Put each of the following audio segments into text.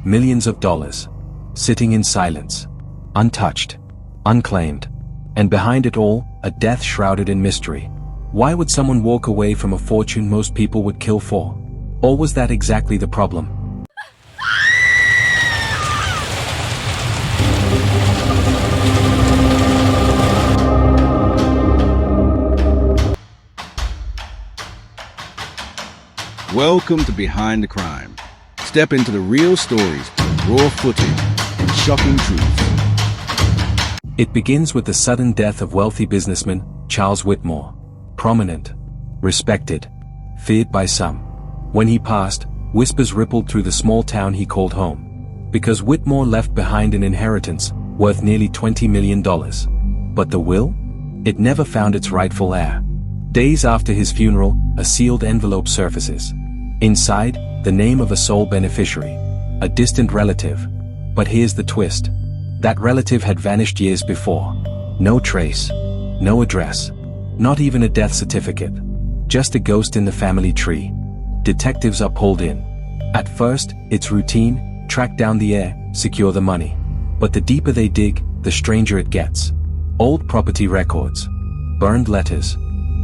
millions of dollars. Sitting in silence. Untouched. Unclaimed. And behind it all, a death shrouded in mystery. Why would someone walk away from a fortune most people would kill for? Or was that exactly the problem? Welcome to Behind the Crime. Step into the real stories, raw footage, and shocking truths. It begins with the sudden death of wealthy businessman Charles Whitmore. Prominent, respected, feared by some. When he passed, whispers rippled through the small town he called home. Because Whitmore left behind an inheritance worth nearly $20 million. But the will? It never found its rightful heir. Days after his funeral, a sealed envelope surfaces. Inside, the name of a sole beneficiary. A distant relative. But here's the twist. That relative had vanished years before. No trace. No address. Not even a death certificate. Just a ghost in the family tree. Detectives are pulled in. At first, it's routine: track down the heir, secure the money. But the deeper they dig, the stranger it gets. Old property records. Burned letters.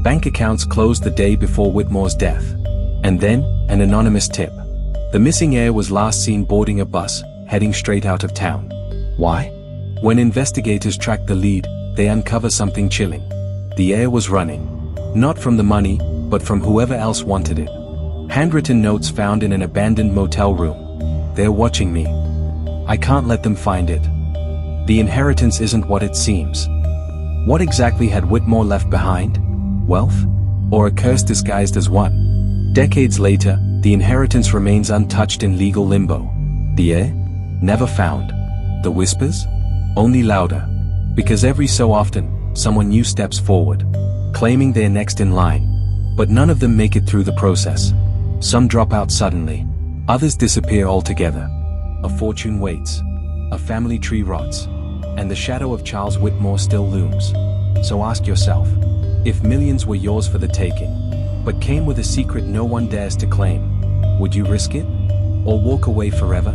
Bank accounts closed the day before Whitmore's death. And then, an anonymous tip. The missing heir was last seen boarding a bus, heading straight out of town. Why? When investigators track the lead, they uncover something chilling. The heir was running. Not from the money, but from whoever else wanted it. Handwritten notes found in an abandoned motel room. They're watching me. I can't let them find it. The inheritance isn't what it seems. What exactly had Whitmore left behind? Wealth? Or a curse disguised as one? Decades later, the inheritance remains untouched in legal limbo. The heir? Never found. The whispers? Only louder. Because every so often, someone new steps forward, claiming they're next in line. But none of them make it through the process. Some drop out suddenly. Others disappear altogether. A fortune waits. A family tree rots. And the shadow of Charles Whitmore still looms. So ask yourself, if millions were yours for the taking, but came with a secret no one dares to claim, would you risk it? Or walk away forever?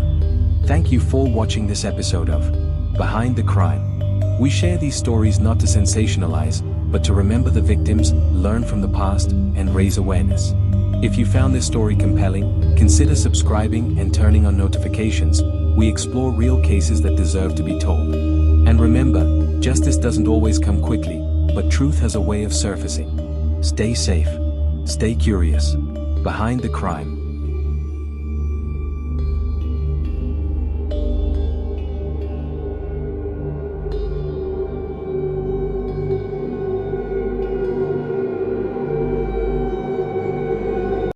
Thank you for watching this episode of Behind the Crime. We share these stories not to sensationalize, but to remember the victims, learn from the past, and raise awareness. If you found this story compelling, consider subscribing and turning on notifications. We explore real cases that deserve to be told. And remember, justice doesn't always come quickly, but truth has a way of surfacing. Stay safe. Stay curious. Behind the Crime.